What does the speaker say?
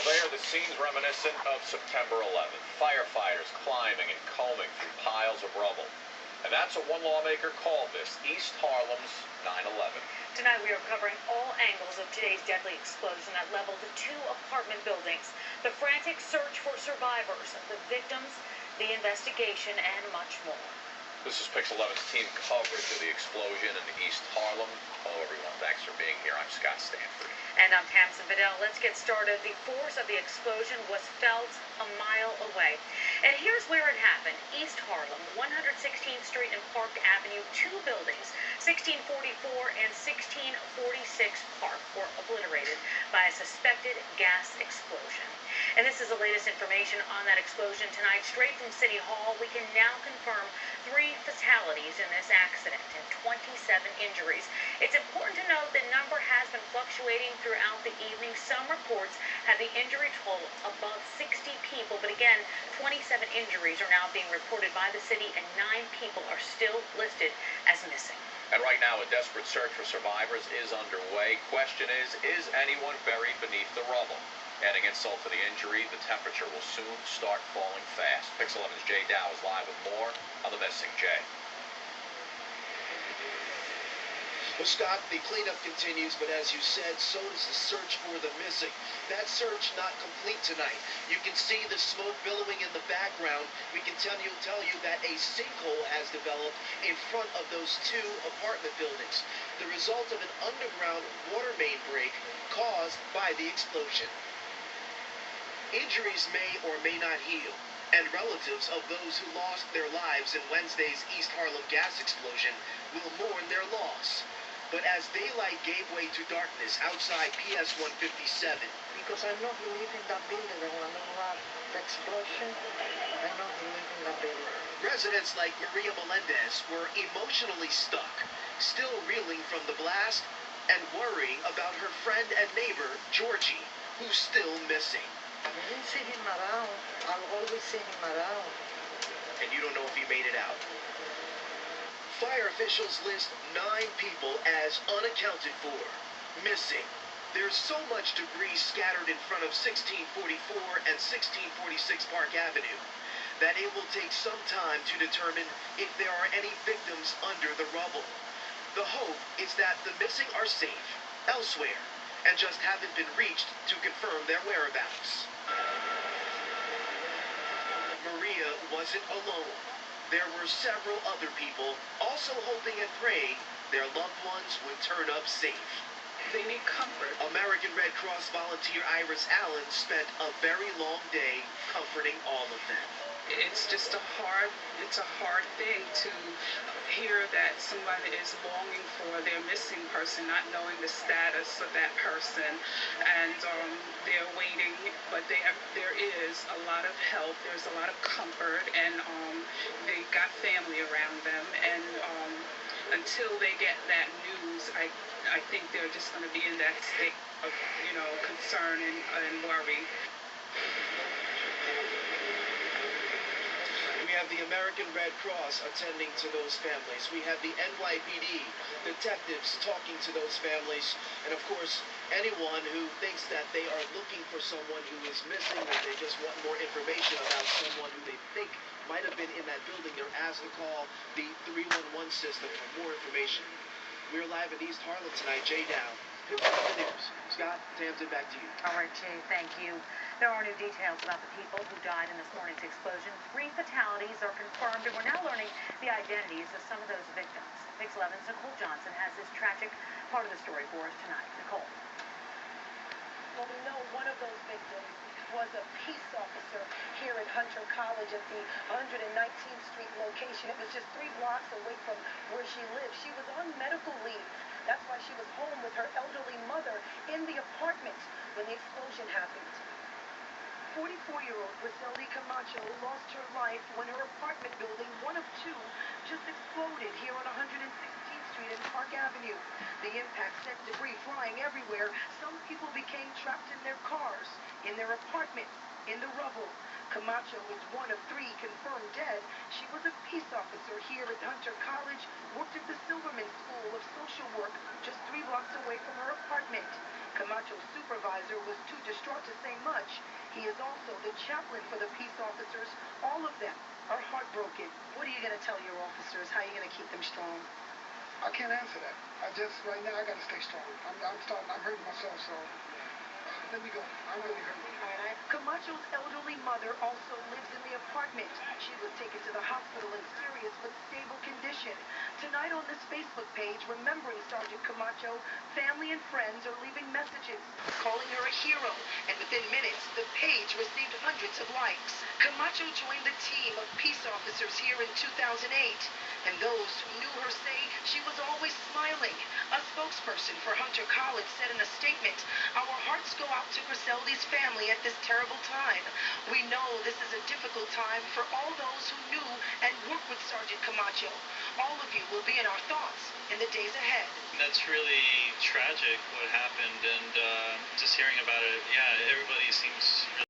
They are the scenes reminiscent of September 11th. Firefighters climbing and combing through piles of rubble. And that's what one lawmaker called this, East Harlem's 9/11. Tonight we are covering all angles of today's deadly explosion that leveled 2 apartment buildings, the frantic search for survivors, the victims, the investigation, and much more. This is Pix 11's team coverage of the explosion in East Harlem. Hello, everyone. Thanks for being here. I'm Scott Stanford. And I'm Tamsin Vidal. Let's get started. The force of the explosion was felt a mile away. And here's where it happened. East Harlem, 116th Street and Park Avenue, 2 buildings, 1644 and 1646 Park, were obliterated by a suspected gas explosion. And this is the latest information on that explosion tonight. Straight from City Hall, we can now confirm 3 fatalities in this accident and 27 injuries. It's important to note the number has been fluctuating throughout the evening. Some reports have the injury toll above 60 people, but again, 27 injuries are now being reported by the city and 9 people are still listed as missing. And right now, a desperate search for survivors is underway. Question is anyone buried beneath the rubble? Adding insult to the injury, the temperature will soon start falling fast. Pix 11's Jay Dow is live with more on the missing. Jay. Well, Scott, the cleanup continues, but as you said, so does the search for the missing. That search not complete tonight. You can see the smoke billowing in the background. We can tell you that a sinkhole has developed in front of those 2 apartment buildings. The result of an underground water main break caused by the explosion. Injuries may or may not heal, and relatives of those who lost their lives in Wednesday's East Harlem gas explosion will mourn their loss. But as daylight gave way to darkness outside PS 157, because I'm not leaving that building when the explosion, I'm not leaving that building. Residents like Maria Melendez were emotionally stuck, still reeling from the blast and worrying about her friend and neighbor, Georgie, who's still missing. I didn't see him around. I'll always see him around. And you don't know if he made it out. Fire officials list 9 people as unaccounted for, missing. There's so much debris scattered in front of 1644 and 1646 Park Avenue that it will take some time to determine if there are any victims under the rubble. The hope is that the missing are safe elsewhere and just haven't been reached to confirm their whereabouts. Maria wasn't alone. There were several other people also hoping and praying their loved ones would turn up safe. They need comfort. American Red Cross volunteer Iris Allen spent a very long day comforting all of them. It's just a hard thing to hear that somebody is longing for their missing person, not knowing the status of that person, and they're waiting, but there is a lot of help, there's a lot of comfort, and they got family around them, and until they get that news, I think they're just going to be in that state of, concern and worry. We have the American Red Cross attending to those families. We have the NYPD detectives talking to those families. And of course, anyone who thinks that they are looking for someone who is missing, or they just want more information about someone who they think might have been in that building, they're asked to call the 311 system for more information. We're live in East Harlem tonight. Jay Dow, Pix 11 News. Scott, Tamsin, back to you. All right, Jay, thank you. There are new details about the people who died in this morning's explosion. 3 fatalities are confirmed, and we're now learning the identities of some of those victims. Pix 11's Nicole Johnson has this tragic part of the story for us tonight. Nicole. Well, we know one of those victims was a peace officer here at Hunter College at the 119th Street location. It was just 3 blocks away from where she lived. She was on medical leave. That's why she was home with her elderly mother in the apartment when the explosion happened. 44-year-old Griselda Camacho lost her life when her apartment building, one of 2, just exploded here on 116th Street and Park Avenue. The impact sent debris flying everywhere. Some people became trapped in their cars, in their apartments, in the rubble. Camacho is one of 3 confirmed dead. She was a peace officer here at Hunter College, worked at the Silverman School of Social Work just 3 blocks away from her apartment. Camacho's supervisor was too distraught to say much. He is also the chaplain for the peace officers. All of them are heartbroken. What are you going to tell your officers? How are you going to keep them strong? I can't answer that. Right now, I got to stay strong. I'm hurting myself, so let me go. I'm really hurting. Camacho's elderly mother also lives in the apartment. She was taken to the hospital in serious but stable condition. Tonight on this Facebook page, remembering Sergeant Camacho, family and friends are leaving messages, calling her a hero, and within minutes, the page received hundreds of likes. Camacho joined the team of peace officers here in 2008, and those who knew her say she was always smiling. A spokesperson for Hunter College said in a statement, "Our hearts go out to Griseldi's family at this terrible time. We know this is a difficult time for all those who knew and worked with Sergeant Camacho. All of you will be in our thoughts in the days ahead." That's really tragic what happened, and just hearing about it, yeah, everybody seems